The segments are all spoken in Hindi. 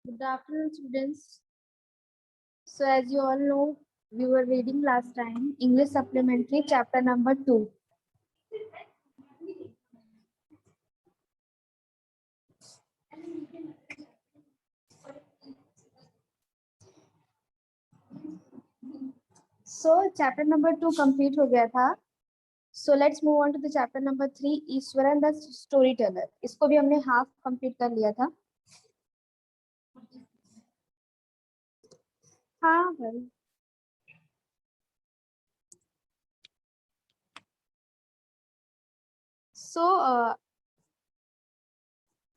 Good afternoon, students. So, as you all know, we were reading last time English Supplementary, chapter number 2. So, chapter number 2 complete हो गया था. So, let's move on to the chapter number 3, Eswaran the storyteller. इसको भी हमने half complete कर लिया था. हाँ भाई. So,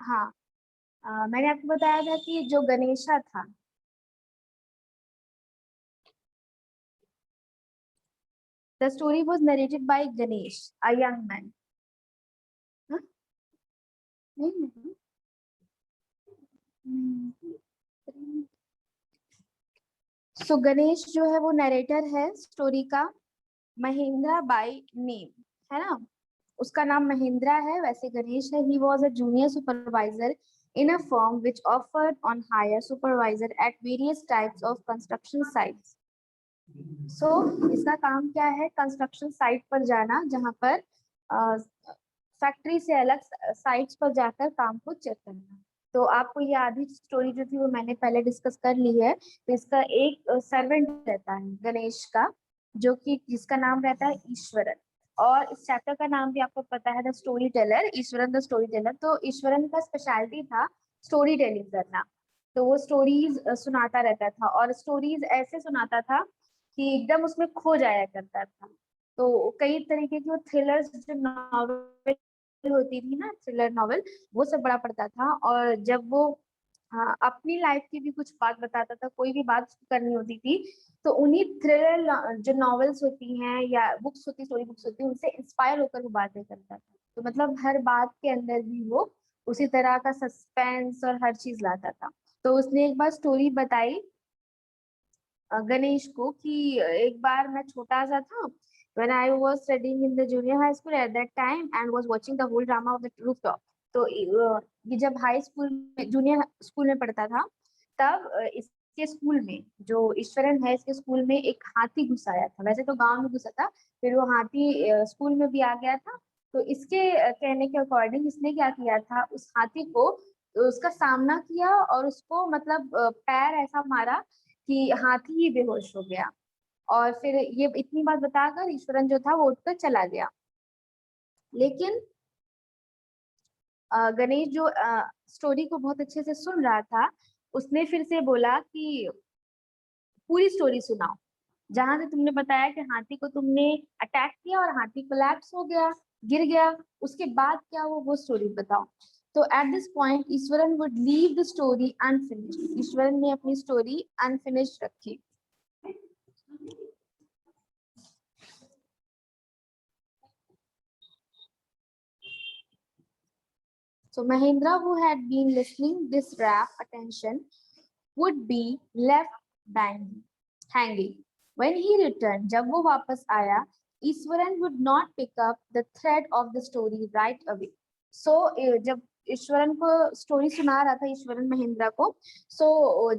हाँ, मैंने आपको बताया था कि जो गणेशा था, the story was narrated by Ganesh, a young man. हाँ? नहीं. सो गणेश जो है वो नरेटर है स्टोरी का, महेंद्रा बाय नेम, है ना. उसका नाम महेंद्रा है, वैसे गणेश है. He was a junior supervisor in a firm which offered on hire supervisor at various types of construction sites. So इसका काम क्या है? कंस्ट्रक्शन साइट पर जाना, जहां पर फैक्ट्री से अलग साइट्स पर जाकर काम को चेक करना. तो आपको ये आधी स्टोरी जो थी वो मैंने पहले डिस्कस कर ली है. तो इसका एक सर्वेंट रहता है गणेश का, जो कि जिसका नाम रहता है ईश्वरन. और इस चैप्टर का नाम भी आपको पता है, the story teller, Eswaran the story teller. तो ईश्वरन का स्पेशलिटी था स्टोरी टेलिंग करना. तो वो स्टोरीज सुनाता रहता था, और स्टोरीज ऐसे सुनाता था कि एकदम उसमें खो जाया करता था. तो कई तरीके की वो थ्रिलर्स जो नॉवेल होती थी ना, थ्रिलर नॉवेल, वो सब बड़ा पढ़ता था. और जब वो अपनी लाइफ की भी कुछ बात बताता था, कोई भी बात करनी होती थी, तो उन्हीं थ्रिलर जो नॉवेल्स होती हैं या बुक्स होती, स्टोरी बुक्स होती है, उनसे इंस्पायर होकर वो बातें करता था. तो मतलब हर बात के अंदर भी वो उसी तरह का सस्पेंस और हर चीज लाता था. तो उसने एक बार स्टोरी बताई गणेश को कि एक बार मैं छोटा सा था, when I was studying in the junior high school at that time and was watching the whole drama of the rooftop. तो ये जब हाई स्कूल में, जूनियर स्कूल में पढ़ता था, तब इसके स्कूल में, जो ईश्वरन है, इसके स्कूल में एक हाथी घुस आया था. वैसे तो गांव में घुसा था, फिर वो हाथी स्कूल में भी आ गया था. तो इसके कहने के अकॉर्डिंग इसने क्या किया था, उस हाथी को, उसका सामना किया और उसको मतलब पैर ऐसा मारा कि हाथी ही बेहोश हो गया. और फिर ये इतनी बात बताकर ईश्वरन जो था वो उठकर चला गया. लेकिन गणेश जो स्टोरी को बहुत अच्छे से सुन रहा था, उसने फिर से बोला कि पूरी स्टोरी सुनाओ. जहां से तुमने बताया कि हाथी को तुमने अटैक किया और हाथी कोलैप्स हो गया, गिर गया, उसके बाद क्या हुआ वो स्टोरी बताओ. तो at this point Eswaran would leave the story unfinished. Eswaran ने अपनी स्टोरी अनफिनिश्ड रखी. So Mahendra, who had been listening this rapt attention, would be left hanging. When he returned, जब वो वापस आया, Eswaran would not pick up the thread of the story right away. So जब ईश्वरन को स्टोरी सुना रहा था, ईश्वरन महेंद्रा को,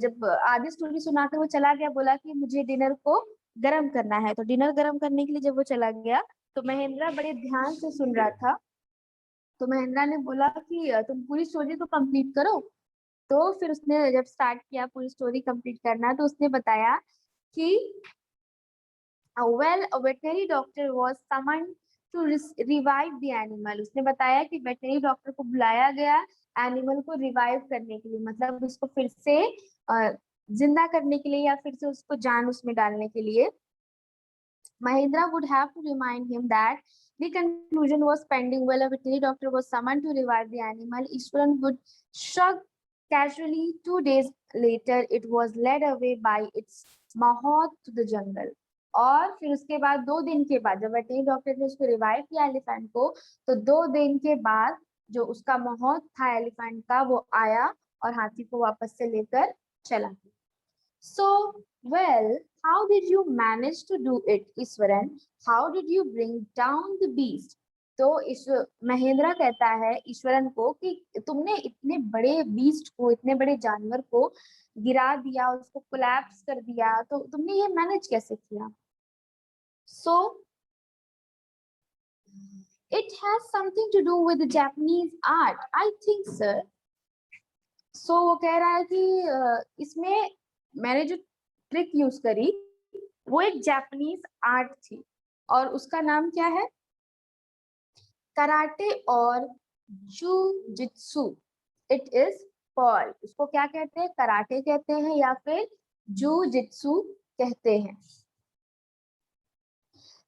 जब आधी स्टोरी सुनाकर वो चला गया, बोला कि मुझे डिनर को गरम करना है. तो डिनर गरम करने के लिए जब वो चला गया, तो महेंद्रा बड़े ध्यान से सुन रहा था. तो महेंद्रा ने बोला कि तुम पूरी स्टोरी तो कंप्लीट करो. तो फिर उसने जब स्टार्ट किया पूरी स्टोरी कंप्लीट करना, तो उसने बताया कि well a veterinary doctor was summoned to revive the animal. उसने बताया कि वेटनरी डॉक्टर को बुलाया गया एनिमल को रिवाइव करने के लिए, मतलब उसको फिर से जिंदा करने के लिए, या फिर से उसको जान उसमें डालने के लिए. Mahindra would have to remind him that the conclusion was pending while a veterinary doctor was summoned to revive the animal. Ishwaran would shrug casually. 2 days later, it was led away by its mahout to the jungle. और फिर उसके बाद 2 दिन के बाद, जब वेटनरी डॉक्टर ने उसको रिवाइव किया एलिफेंट को, तो 2 दिन के बाद जो उसका माहौत था एलिफेंट का, वो आया और हाथी को वापस से लेकर चला गया. So, well, how did you manage to do it, Iswaran? How did you bring down the beast? तो महेंद्र कहता है ईश्वरन को कि तुमने इतने बड़े बीस्ट को, इतने बड़े जानवर को गिरा दिया, उसको कोलैप्स कर दिया, तो तुमने ये मैनेज कैसे किया? सो it has something to do with the Japanese art, I think, sir. So वो कह रहा है कि इसमें मैंने जो ट्रिक यूज करी वो एक जापानीज आर्ट थी और उसका नाम क्या है? कराटे और जूजित्सु। इट इज कॉल्ड, उसको क्या कहते हैं? कराटे कहते हैं या फिर जूजित्सु कहते हैं।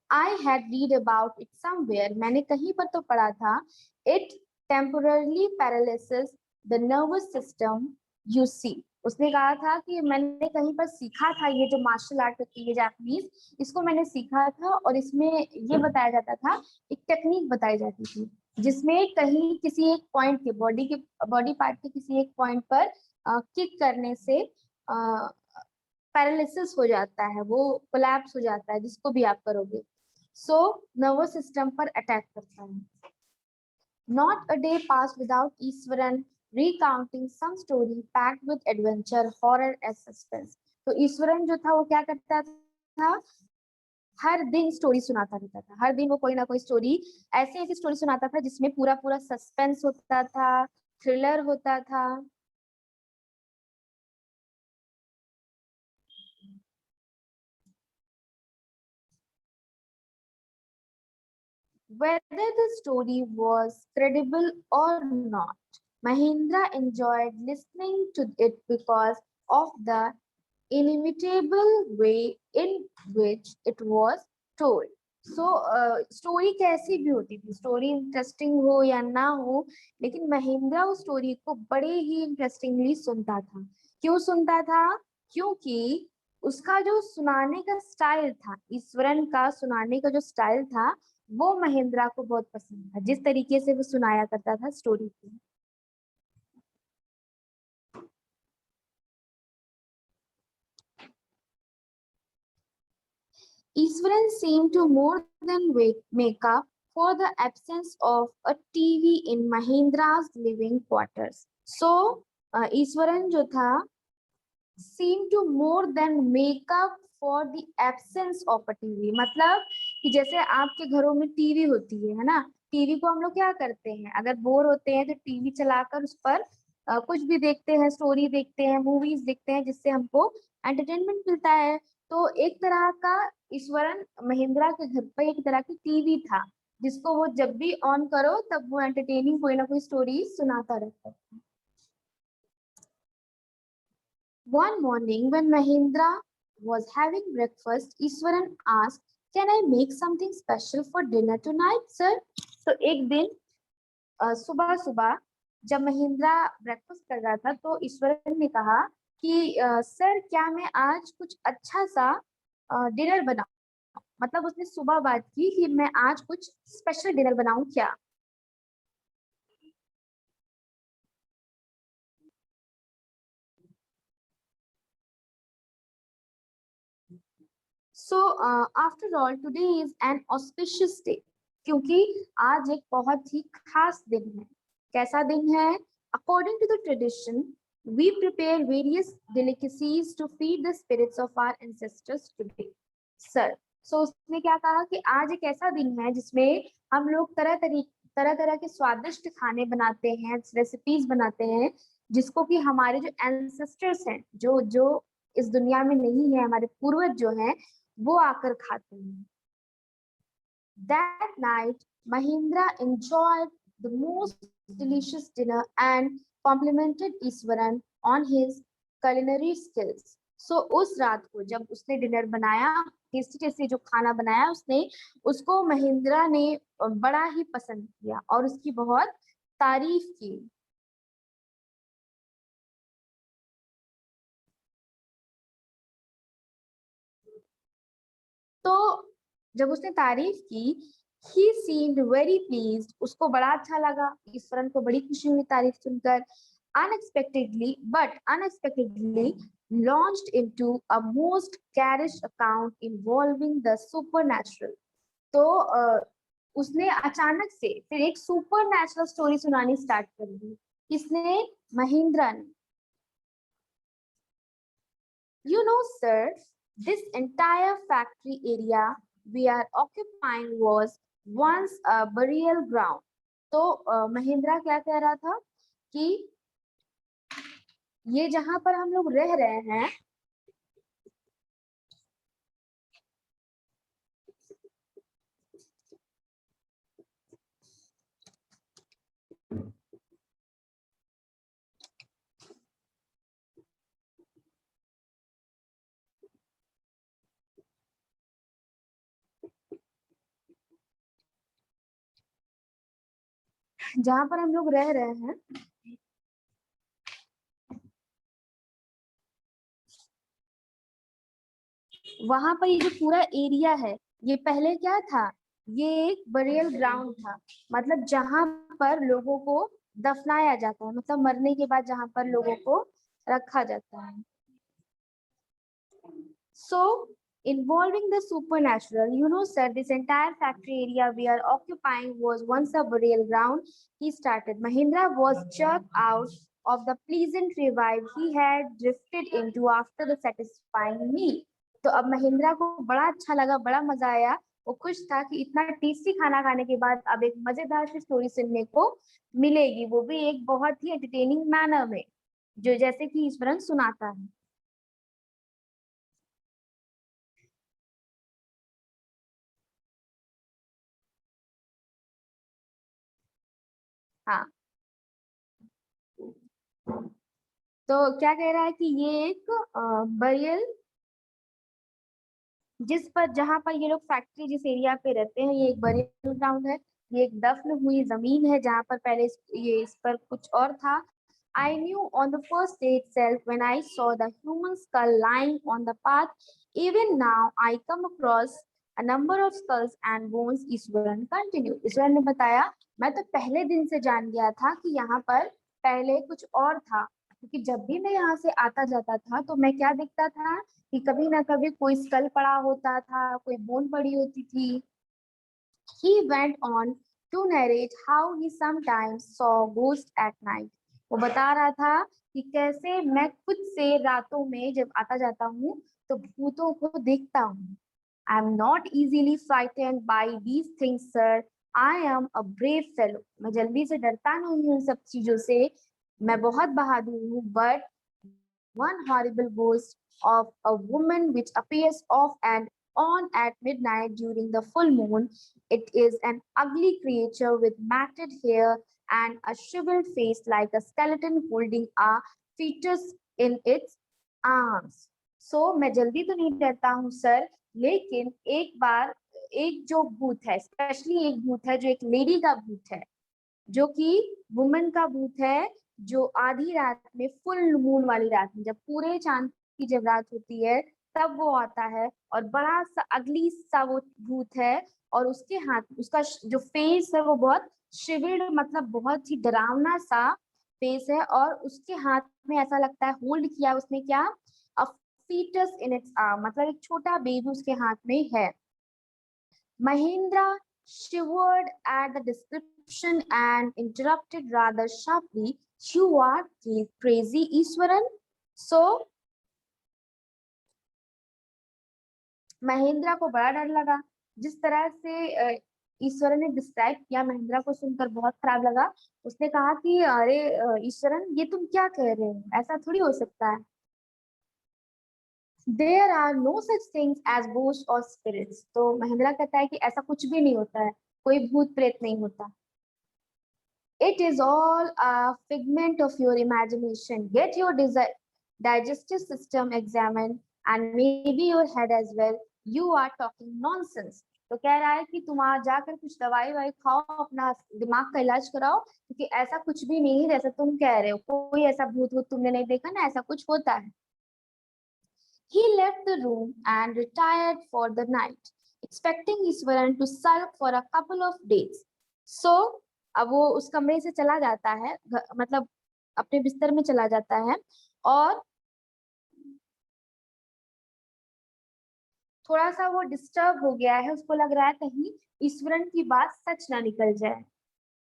I had read about it somewhere, मैंने कहीं पर तो पढ़ा था। It temporarily paralyzes the nervous system, you see। उसने कहा था कि मैंने कहीं पर सीखा था, ये जो मार्शल आर्ट होती है जापानीज, इसको मैंने सीखा था और इसमें ये बताया जाता था, एक टेक्निक बताई जाती थी जिसमें कहीं किसी एक पॉइंट के बॉडी पार्ट के किसी एक पॉइंट पर किक करने से पैरालिसिस हो जाता है, वो कोलैप्स हो जाता है जिसको भी आप करोगे। सो नर्वस सिस्टम पर अटैक करता है। Not a day pass without Eswaran recounting some story packed with adventure, horror and suspense। तो ईश्वरन जो था वो क्या करता था? हर दिन स्टोरी सुनाता रहता था, हर दिन वो कोई ना कोई स्टोरी, ऐसी ऐसी स्टोरी सुनाता था जिसमें पूरा पूरा सस्पेंस होता था, थ्रिलर होता था। Whether the story was credible or not, Mahindra enjoyed listening to it because of the inimitable way in which it was told। So story कैसी भी होती थी, स्टोरी इंटरेस्टिंग हो या ना हो, लेकिन महेंद्रा उस स्टोरी को बड़े ही इंटरेस्टिंगली सुनता था। क्यों सुनता था? क्योंकि उसका जो सुनाने का स्टाइल था, ईश्वरन का सुनाने का जो स्टाइल था, वो महेंद्रा को बहुत पसंद था, जिस तरीके से वो सुनाया करता था स्टोरी को। Iswaran seemed to more than make up for the absence of a TV in Mahendra's living quarters। So, Iswaran जो था seemed to more than make up for the absence of a TV। मतलब कि जैसे आपके घरों में टीवी होती है ना, टीवी को हम लोग क्या करते हैं, अगर बोर होते हैं तो टीवी चलाकर उस पर कुछ भी देखते हैं, स्टोरी देखते हैं, मूवीज देखते हैं, जिससे हमको एंटरटेनमेंट मिलता है। तो एक तरह का ईश्वरन महिंद्रा के घर पर एक तरह की टीवी था जिसको वो जब भी ऑन करो तब वो एंटरटेनिंग कोई ना कोई स्टोरी सुनाता रहता था। One morning when Mahindra was having breakfast, Iswaran asked, "Can I make something special for dinner tonight, sir?" तो एक दिन सुबह सुबह जब महिंद्रा ब्रेकफास्ट कर रहा था तो ईश्वरन ने कहा कि सर क्या मैं आज कुछ अच्छा सा डिनर बनाऊं। मतलब उसने सुबह बात की कि मैं आज कुछ स्पेशल डिनर बनाऊं क्या। So after all today is an auspicious day. क्योंकि आज एक बहुत ही खास दिन है। कैसा दिन है? According to the tradition we prepare various delicacies to feed the spirits of our ancestors today, sir। so उसने क्या कहा कि आज एक ऐसा दिन है जिसमें हम लोग तरह तरह के स्वादिष्ट खाने बनाते हैं, रेसिपीज बनाते हैं, जिसको कि हमारे जो एंसेस्टर्स हैं, जो जो इस दुनिया में नहीं है, हमारे पूर्वज जो हैं, वो आकर खाते हैं। That night, Mahindra enjoyed the most delicious dinner and complimented Iswaran on his culinary skills। So उस रात को जब उसने डिनर बनाया, टेस्टी टेस्टी जो खाना बनाया उसने, उसको महिंद्रा ने बड़ा ही पसंद किया और उसकी बहुत तारीफ की। तो जब उसने तारीफ की, he seemed very pleased, उसको बड़ा अच्छा लगा, ईश्वरन को बड़ी खुशी हुई तारीफ सुनकर। Unexpectedly launched into a most garish account involving the supernatural। तो उसने अचानक से फिर एक सुपर नेचुरल स्टोरी सुनानी स्टार्ट कर दी। किसने? महिंद्रा ने। You know, sir, this entire factory area we are occupying was once a burial ground. तो महिंद्रा क्या कह रहा था कि ये जहां पर हम लोग रह रहे हैं, जहां पर हम लोग रह रहे हैं वहां पर ये जो पूरा एरिया है, ये पहले क्या था? ये एक बरियल ग्राउंड था, मतलब जहां पर लोगों को दफनाया जाता है, मतलब मरने के बाद जहां पर लोगों को रखा जाता है। So, involving the supernatural, you know, sir, this entire factory area we are occupying was once a burial ground. He started. Mahindra was jerked out of the pleasant revive he had drifted into after the satisfying meal. तो अब महिंद्रा को बड़ा अच्छा लगा, बड़ा मजा आया। वो खुश था कि इतना टेस्टी खाना खाने के बाद अब एक मजेदार सी स्टोरी सुनने को मिलेगी, वो भी एक बहुत ही एंटरटेनिंग मैनर में, जो जैसे कि ईश्वरन सुनाता है। हाँ, तो क्या कह रहा है कि ये एक बरियल, जिस पर जहां पर ये लोग फैक्ट्री जिस एरिया पे रहते हैं, ये एक बरियल ग्राउंड है। ये एक दफन हुई जमीन है जहां पर पहले ये इस पर कुछ और था। I knew on the first day itself when I saw the human skull lying on the path. Even now I come across a number of skulls and bones. Eswaran continue. Eswaran ने बताया, मैं तो पहले दिन से जान गया था कि यहाँ पर पहले कुछ और था, क्योंकि जब भी मैं यहाँ से आता जाता था तो मैं क्या देखता था कि कभी ना कभी कोई स्कल पड़ा होता था, कोई बोन पड़ी होती थी। He went on to narrate how he sometimes saw ghosts at night. वो बता रहा था कि कैसे मैं खुद से रातों में जब आता जाता हूँ तो भूतों को देखता हूँ। I am not easily frightened by these things, sir. I am a brave fellow. मैं जल्दी से डरता नहीं हूँ सब चीजों से, मैं बहुत बहादुर हूँ। But one horrible ghost of a woman which appears off and on at midnight during the full moon. It is an ugly creature with matted hair and a shriveled face like a skeleton holding a fetus in its arms. So मैं जल्दी तो नहीं डरता हूँ सर, लेकिन एक बार एक जो भूत है, स्पेशली एक भूत है जो एक लेडी का भूत है, जो कि वुमन का भूत है, जो आधी रात में, फुल मून वाली रात में, जब पूरे चांद की जब रात होती है तब वो आता है, और बड़ा सा अगली सा वो भूत है, और उसके हाथ, उसका जो फेस है वो बहुत शिविल्ड, मतलब बहुत ही डरावना सा फेस है, और उसके हाथ में ऐसा लगता है होल्ड किया उसने क्या, अ फीटस इन इट्स आर्म, मतलब एक छोटा बेबी उसके हाथ में है। Mahindra shivered at the description and interrupted rather sharply. You are crazy, Iswaran. So, Mahindra को बड़ा डर लगा। जिस तरह से ईश्वरन ने डिस्क्राइब किया, महेंद्रा को सुनकर बहुत खराब लगा। उसने कहा कि अरे ईश्वरन, ये तुम क्या कह रहे हो, ऐसा थोड़ी हो सकता है। There are no such things as ghosts or spirits. तो महेंद्रा कहता है कि ऐसा कुछ भी नहीं होता है, कोई भूत प्रेत नहीं होता। It is all a figment of your imagination. Get your digestive system examined and maybe your head as well. You are talking nonsense. तो कह रहा है कि तुम आज जाकर कुछ दवाई वाई खाओ, अपना दिमाग का इलाज कराओ, क्योंकि ऐसा कुछ भी नहीं है जैसा तुम कह रहे हो, कोई ऐसा भूत भूत तुमने नहीं देखा ना, ऐसा कुछ होता है। He left the room and retired for the night, expecting Iswaran to sulk for a couple of days. So, अब वो उस कमरे से चला जाता है, मतलब अपने बिस्तर में चला जाता है, और थोड़ा सा वो डिस्टर्ब हो गया है, उसको लग रहा है कहीं ईश्वरन की बात सच ना निकल जाए।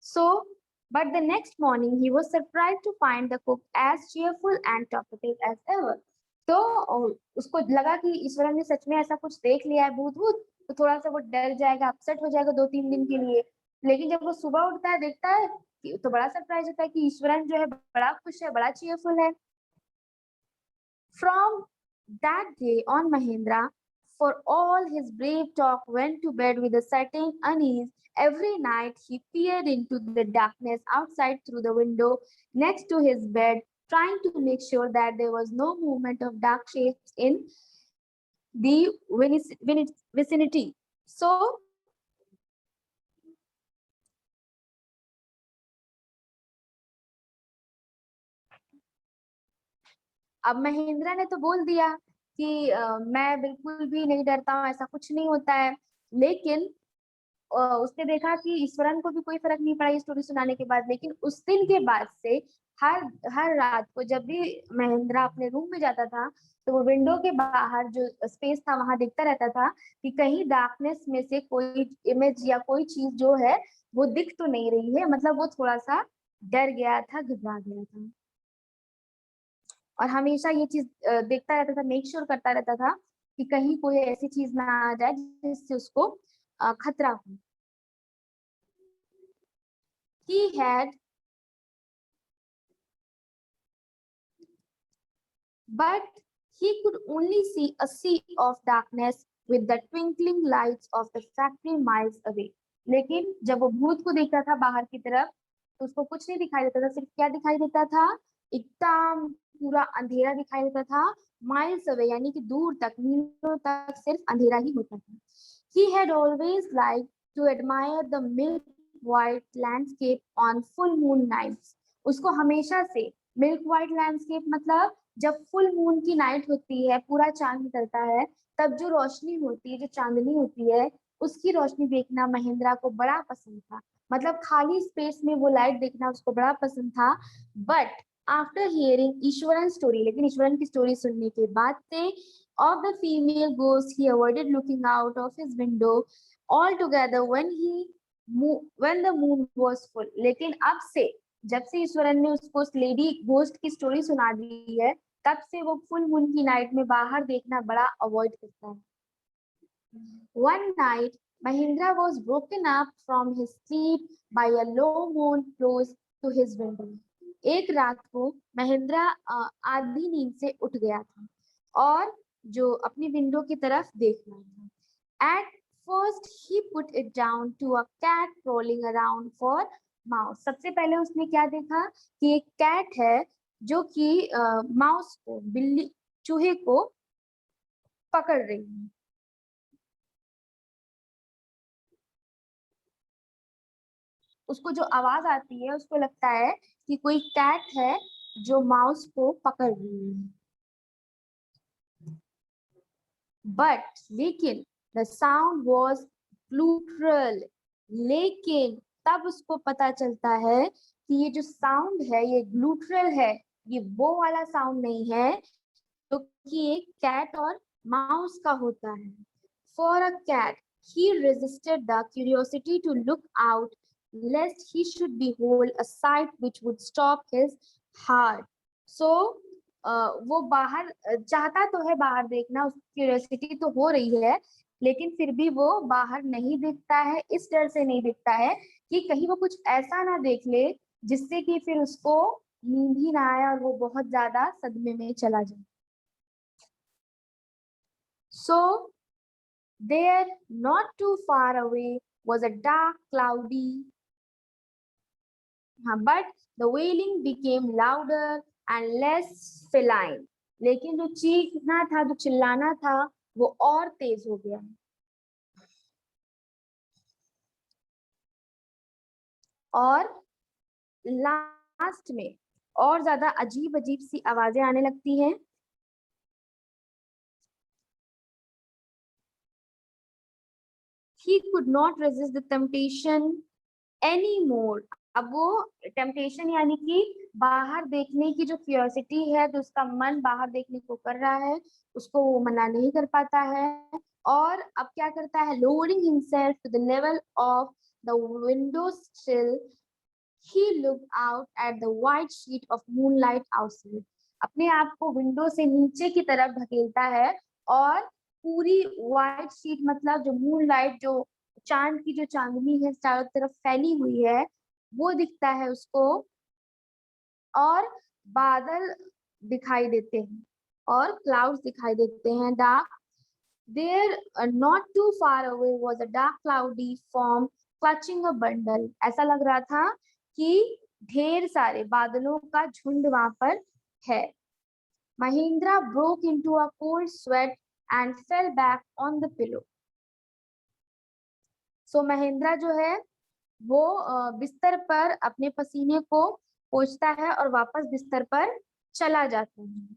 So, but the next morning he was surprised to find the cook as cheerful and talkative as ever. तो उसको लगा कि ईश्वरन ने सच में ऐसा कुछ देख लिया है भूत भूत, तो थोड़ा सा वो डर जाएगा, अपसेट हो जाएगा 2-3 दिन के लिए। लेकिन जब वो सुबह उठता है देखता है कि तो बड़ा सरप्राइज होता है कि ईश्वरन जो है बड़ा खुश है, बड़ा चीयरफुल है। From that day on, Mahendra, for all his brave talk, went to bed with a certain unease. Every night he peered into the darkness outside through the window next to his bed, trying to make sure that there was no movement of dark shapes in the vicinity. So, अब महेंद्रा ने तो बोल दिया कि मैं बिल्कुल भी नहीं डरता हूँ, ऐसा कुछ नहीं होता है। लेकिन उसने देखा कि ईश्वरन को भी कोई फर्क नहीं पड़ा ये स्टोरी सुनाने के बाद। लेकिन उस दिन के बाद से हर हर रात को जब भी महेंद्रा अपने रूम में जाता था, तो वो विंडो के बाहर जो स्पेस था वहां देखता रहता था कि कहीं डार्कनेस में से कोई इमेज या कोई चीज जो है वो दिख तो नहीं रही है। मतलब वो थोड़ा सा डर गया था, घबरा गया था, और हमेशा ये चीज देखता रहता था, मेक श्योर करता रहता था कि कहीं कोई ऐसी चीज ना आ जाए जिससे उसको खतरा हो। He had, but he could only see a sea of darkness with the twinkling lights of the factory miles away. लेकिन जब वो भूत को देखता था बाहर की तरफ, तो उसको कुछ नहीं दिखाई देता था। सिर्फ क्या दिखाई देता था? एकदम पूरा अंधेरा दिखाई देता था, माइल्स अवे, यानी कि दूर तक, मीलों तक सिर्फ अंधेरा ही होता था। He had always liked to admire the milk white landscape on full moon nights. उसको हमेशा से मिल्क व्हाइट लैंडस्केप मतलब जब फुल मून की नाइट होती है, पूरा चांद निकलता है, तब जो रोशनी होती है, जो चांदनी होती है, उसकी रोशनी देखना महेंद्रा को बड़ा पसंद था। मतलब खाली स्पेस में वो लाइट देखना उसको बड़ा पसंद था। But after hearing Eswaran story, लेकिन ईश्वरन की स्टोरी सुनने के बाद से, of the female ghost, he avoided looking out of his window altogether when the moon was full. लेकिन अब से, जब से ईश्वरन ने उसको उस लेडी गोस्ट की स्टोरी सुना दी है, तब से वो फुल मून की नाइट में बाहर देखना बड़ा अवॉइड करता है। One night, Mahindra was woken up from his sleep by a low moan close to his window. एक रात को महेंद्रा आधी नींद से उठ गया था और जो अपनी विंडो की तरफ देख रहा था। At first he put it down to a cat crawling around for mouse. सबसे पहले उसने क्या देखा कि एक कैट है जो कि माउस को, बिल्ली, चूहे को पकड़ रही है। उसको जो आवाज आती है उसको लगता है कि कोई कैट है जो माउस को पकड़ रही है। बट लेकिन द साउंड वॉज ग्लूट्रल। लेकिन तब उसको पता चलता है कि ये जो साउंड है ये ग्लूट्रल है, ये वो वाला साउंड नहीं है जो कि एक कैट और माउस का होता है। For a cat he resisted the curiosity to look out lest he should behold a sight which would stop his heart. So वो बाहर चाहता तो है, बाहर देखना, उसकी क्यूरियोसिटी तो हो रही है, लेकिन फिर भी वो बाहर नहीं दिखता है। इस डर से नहीं दिखता है कि कहीं वो कुछ ऐसा ना देख ले जिससे कि फिर उसको नींद ही ना आए और वो बहुत ज्यादा सदमे में चला जाए। So there, not too far away, was a dark, cloudy, but the wailing became louder and less feline. लेकिन जो चीखना था, जो चिल्लाना था, वो और तेज हो गया। और लास्ट में और ज्यादा अजीब अजीब सी आवाजें आने लगती हैं। He could not resist the temptation anymore. अब वो टेम्पटेशन यानी कि बाहर देखने की जो क्यूरियोसिटी है, तो उसका मन बाहर देखने को कर रहा है, उसको वो मना नहीं कर पाता है और अब क्या करता है, lowering himself to the level of the window sill, he looked out at the white sheet of moonlight outside. अपने आप को विंडो से नीचे की तरफ ढकेलता है और पूरी व्हाइट शीट मतलब जो मूनलाइट, जो चांद की जो चांदनी है चारों तरफ फैली हुई है, वो दिखता है उसको, और बादल दिखाई देते हैं और क्लाउड्स दिखाई देते हैं dark. There, not too far away, was a dark cloudy form clutching a bundle. ऐसा लग रहा था कि ढेर सारे बादलों का झुंड वहां पर है। Mahindra broke into a cold sweat and fell back on the pillow. So Mahindra जो है वो बिस्तर पर अपने पसीने को पोंछता है और वापस बिस्तर पर चला जाता है।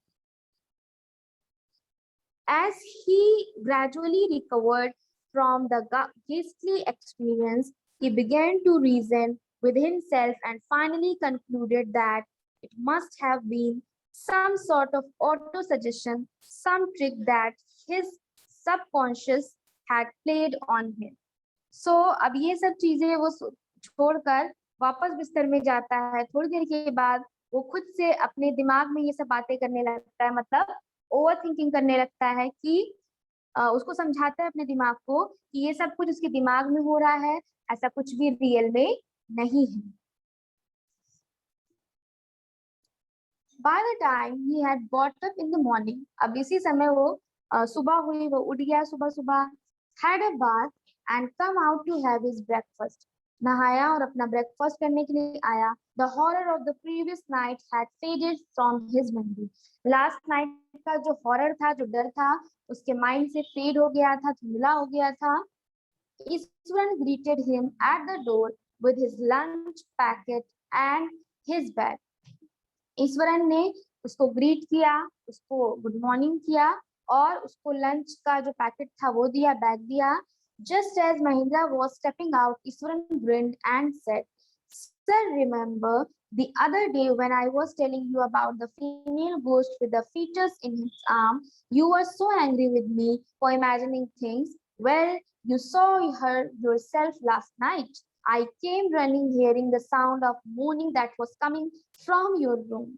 As he gradually recovered from the ghastly experience, he began to reason with himself and finally concluded that it must have been some sort of auto-suggestion, some trick that his subconscious had played on him. So, अब ये सब चीजें वो छोड़कर वापस बिस्तर में जाता है। थोड़ी देर के बाद वो खुद से अपने दिमाग में ये सब बातें करने लगता है, मतलब ओवर थिंकिंग करने लगता है कि उसको समझाता है अपने दिमाग को कि ये सब कुछ उसके दिमाग में हो रहा है, ऐसा कुछ भी रियल में नहीं है। By the time he had got up in the morning, अब इसी समय वो सुबह हुई, वो उठ गया सुबह सुबह, had a bath and come out to have his breakfast, नहाया और अपना ब्रेकफास्ट करने के लिए आया। The horror of the previous night had faded from his memory. Last night का जो हॉरर था, जो डर था, उसके माइंड से फेड हो गया था, धुंधला हो गया था। Eswaran greeted him at the door with his lunch packet and his bag. Eswaran ने उसको ग्रीट किया, उसको गुड मॉर्निंग किया और उसको लंच का जो पैकेट था वो दिया, बैग दिया। Just as Mahindra was stepping out, Iswaran grinned and said, "Sir, remember the other day when I was telling you about the female ghost with the fetus in his arm? You were so angry with me for imagining things. Well, you saw her yourself last night. I came running, hearing the sound of moaning that was coming from your room."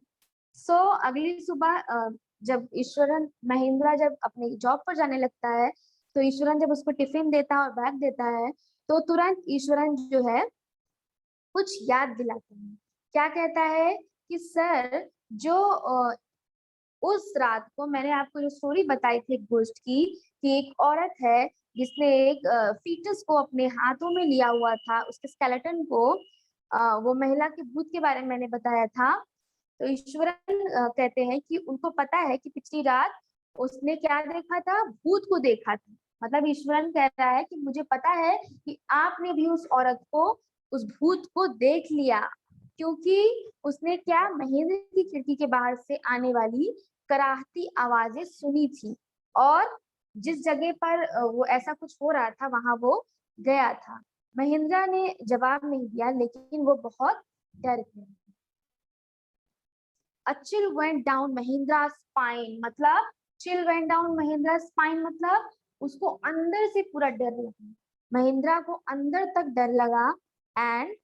So, अगली सुबह जब ईश्वरन महेंद्रा जब अपने जॉब पर जाने लगता है, तो ईश्वरन जब उसको टिफिन देता है और बैग देता है, तो तुरंत ईश्वरन जो है कुछ याद दिलाता है। क्या कहता है कि सर, जो उस रात को मैंने आपको जो स्टोरी बताई थी गोस्ट की, कि एक औरत है जिसने एक फीटस को अपने हाथों में लिया हुआ था, उसके स्केलेटन को, वो महिला के भूत के बारे में मैंने बताया था। तो ईश्वरन कहते हैं कि उनको पता है कि पिछली रात उसने क्या देखा था, भूत को देखा था। मतलब ईश्वरन कह रहा है कि मुझे पता है कि आपने भी उस औरत को, उस भूत को देख लिया, क्योंकि उसने क्या, महेंद्र की खिड़की के बाहर से आने वाली कराहती आवाजें सुनी थी और जिस जगह पर वो ऐसा कुछ हो रहा था वहां वो गया था। महेंद्र ने जवाब नहीं दिया, लेकिन वो बहुत डर गया। A chill went down Mahindra's spine, मतलब chill went down Mahindra's spine मतलब उसको अंदर से पूरा डर लगा, महेंद्रा को अंदर तक डर लगा। And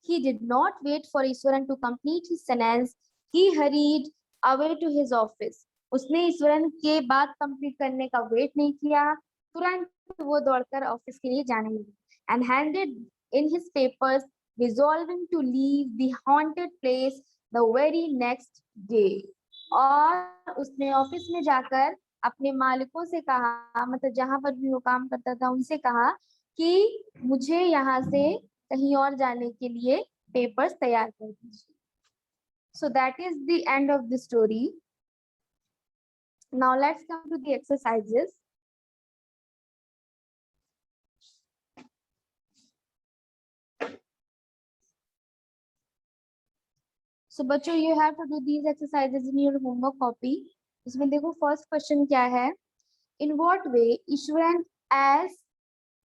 he did not wait for Eswaran to complete his sentence. He hurried away to his office. उसने ईश्वरन के बात कंप्लीट करने का वेट नहीं किया, तुरंत वो दौड़कर ऑफिस के लिए जाने लगा। And handed in his papers, resolving to leave the haunted place the very next day. और उसने ऑफिस में जाकर अपने मालिकों से कहा, मतलब जहां पर भी वो काम करता था उनसे कहा कि मुझे यहाँ से कहीं और जाने के लिए पेपर्स तैयार कर दीजिए। So that is the end of the story. Now let's come to the exercises. So बच्चों, you have to do these exercises in your homework copy. इसमें देखो फर्स्ट क्वेश्चन क्या है, in what way Eswaran as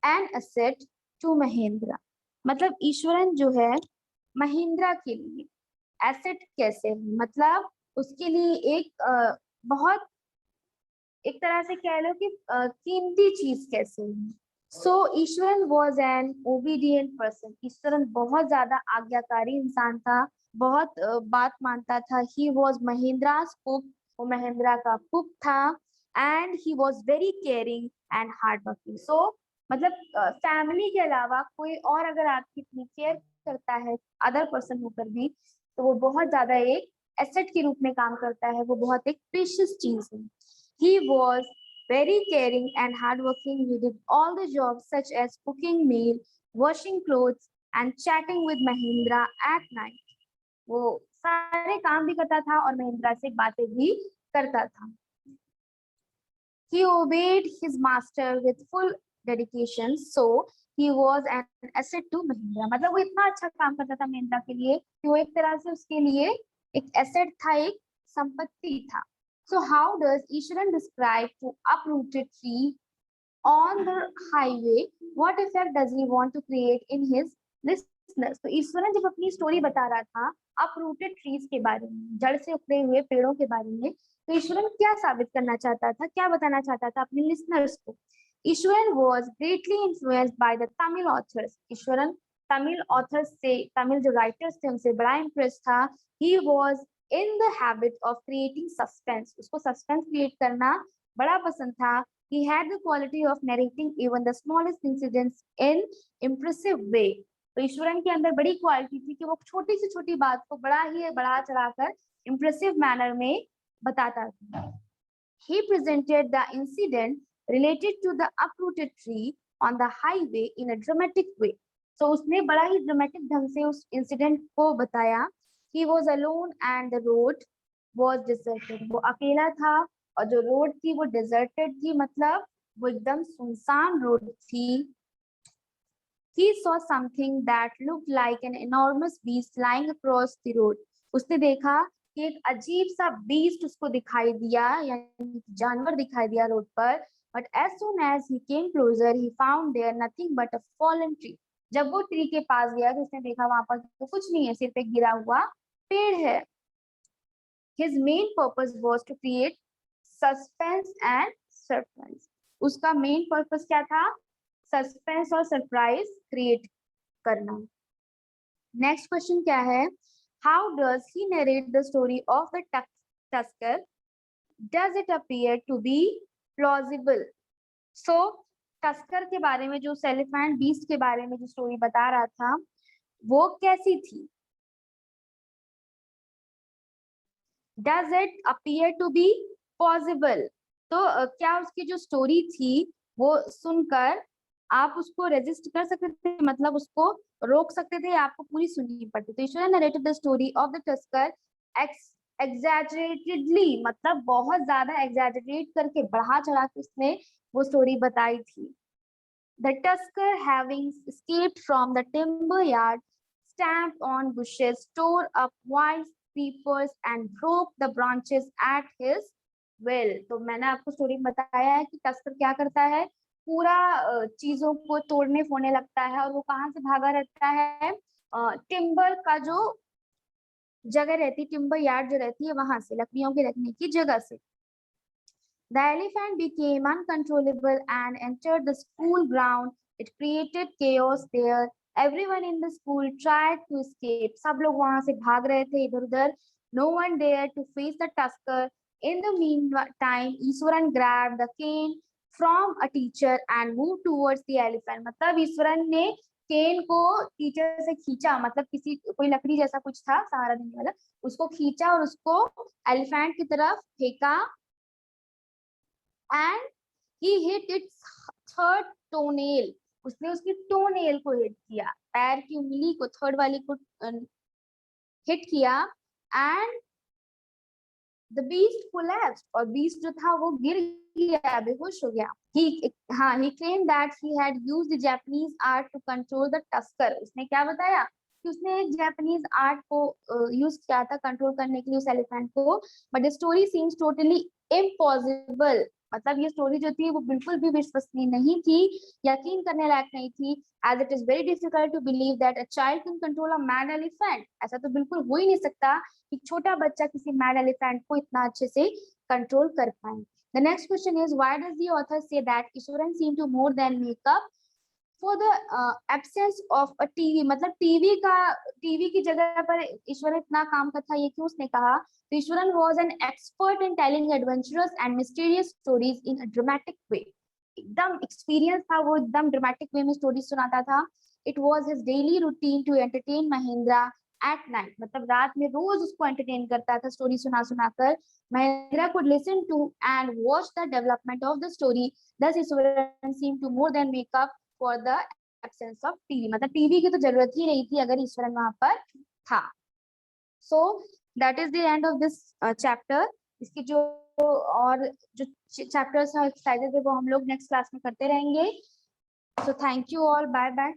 an asset to Mahindra, मतलब ईश्वरन जो है महेंद्रा के लिए एसेट कैसे है, मतलब उसके लिए एक बहुत एक तरह से कह लो कि कीमती चीज कैसे है। So Iswaran was an obedient person, Iswaran बहुत ज्यादा आज्ञाकारी इंसान था, बहुत बात मानता था। ही वॉज महेंद्रास कुक, वो महेंद्रा का कुक था। And he was very caring and hard working. So मतलब फैमिली के अलावा कोई और अगर आपकी इतनी केयर करता है अदर पर्सन होकर भी, तो वो बहुत ज्यादा एक एसेट के रूप में काम करता है, वो बहुत एक प्रीशियस चीज है। He was very caring and hardworking. He did all the jobs such as cooking meal, washing clothes, and chatting with Mahindra at night. वो सारे काम भी करता था और महिंद्रा से बातें भी करता था। He obeyed his master with full dedication, so he was an asset to Mahindra. मतलब वो इतना अच्छा काम करता था महिंद्रा के लिए कि वो एक तरह से उसके लिए एक एसेट था, एक संपत्ति था। So how does Ishwaran describe to uprooted tree on the highway? What effect does he want to create in his listeners? तो ईश्वरन जब अपनी स्टोरी बता रहा था अपरूटेड ट्रीज के बारे में, जड़ से उखड़े हुए पेड़ों के बारे में, तो ईश्वरन क्या साबित करना चाहता था, क्या बताना चाहता था अपने लिसनर्स को? Eswaran was greatly influenced by the Tamil authors. Eswaran Tamil authors से, तमिल जो राइटर्स थे उनसे बड़ा इम्प्रेस था। He was in the habit of creating suspense. उसको सस्पेंस क्रिएट करना बड़ा पसंद था। He had the quality of narrating even the smallest incidents in impressive way. तो ईश्वरन के अंदर बड़ी क्वालिटी थी कि वो छोटी से छोटी बात को बड़ा ही बढ़ा चढ़ाकर इम्प्रेसिव मैनर में बताता था। He presented the incident related to the uprooted tree on the highway in a dramatic way. So उसने बड़ा ही ड्रामेटिक ढंग से उस इंसिडेंट को बताया। He was alone and the road was deserted. वो अकेला था और जो रोड थी वो deserted थी, मतलब वो एकदम सुनसान रोड थी। He saw something that looked like an enormous beast lying across the road. उसने देखा कि एक अजीब सा बीस्ट उसको दिखाई दिया, यानी जानवर दिखाई दिया रोड पर। But as soon as he came closer, he found there nothing but a fallen tree. जब वो ट्री के पास गया तो उसने देखा वहां पर तो कुछ नहीं है, सिर्फ एक गिरा हुआ पेड़ है। His main purpose was to create suspense and surprise. उसका मेन पर्पस क्या था? सस्पेंस और सरप्राइज क्रिएट करना। नेक्स्ट क्वेश्चन क्या है? How does he narrate the story of the tusker? Does it appear to be plausible? So tusker के बारे में, जो एलिफेंट बीस्ट के बारे में जो स्टोरी बता रहा था, वो कैसी थी? Does it appear to be possible? तो क्या उसकी जो स्टोरी थी वो सुनकर आप उसको रेजिस्ट कर सकते थे, मतलब उसको रोक सकते थे, या आपको पूरी सुननी पड़ती? तो Ishwar narrated the story of the tusker exaggeratedly, मतलब बहुत ज्यादा एग्जैजरेट करके, बढ़ा चढ़ा के उसने वो स्टोरी बताई थी। The tusker, having escaped from the timber yard, stamped on bushes, tore up wise creepers and broke the branches at his will. तो मैंने आपको स्टोरी में बताया है कि टस्कर क्या करता है, पूरा चीजों को तोड़ने फोड़ने लगता है। और वो कहाँ से भागा रहता है? टिम्बर का जो जगह रहती है, टिम्बर यार्ड जो रहती है, वहां से, लकड़ियों के रखने की जगह से। The elephant became uncontrollable and entered the school ground. It created chaos there. Everyone in the school tried to escape. सब लोग वहां से भाग रहे थे इधर-उधर. No one dared to face the tusker. In the meantime, Eswaran grabbed the cane from a teacher and moved towards the elephant. मतलब ईश्वरन ने केन को टीचर से खींचा, मतलब किसी कोई लकड़ी जैसा कुछ था सहारा देने वाला, उसको खींचा और उसको एलिफेंट की तरफ फेंका। and he hit its third toenail. उसने उसकी टोनेल को हिट किया, पैर की उंगली को, थर्ड वाली को हिट किया। एंड द बीस्ट कोलैप्स्ड, और बीस्ट जो था वो गिर गया, बेहोश हो गया। he claimed that he had used the Japanese art to control the tusker. उसने क्या बताया कि उसने एक जापानीज आर्ट को यूज किया था कंट्रोल करने के लिए उस एलिफेंट को। But the story seems totally impossible मतलब ये स्टोरी जो थी वो बिल्कुल भी विश्वसनीय नहीं थी, यकीन करने लायक नहीं थी। As it is very difficult to believe that a child can control a mad elephant. ऐसा तो बिल्कुल हो ही नहीं सकता कि छोटा बच्चा किसी मैड एलिफेंट को इतना अच्छे से कंट्रोल कर पाए। The next question is, why does the author say that Ishwaran seemed to more than make up for the absence of a TV? मतलब टीवी की जगह पर ईश्वरन इतना काम करता, ये क्यों उसने कहा? तो Eswaran was an expert in telling adventurous and mysterious stories in a dramatic way. एकदम एक्सपीरियंस था वो, एकदम ड्रामेटिक वे में स्टोरी सुनाता था। It was his daily routine to entertain Mahendra at night. मतलब रात में रोज उसको एंटरटेन करता था स्टोरी सुना सुनाकर। Mahendra could listen to and watch the development of the story. Thus Ishwaran seemed to more than make up for the absence of TV. मतलब टीवी की तो जरूरत ही नहीं थी अगर ईश्वरन वहां पर था। So that is the end of this chapter. इसके जो और जो चैप्टर्स और एक्सरसाइजेस है वो हम लोग नेक्स्ट क्लास में करते रहेंगे। So thank you all. Bye bye.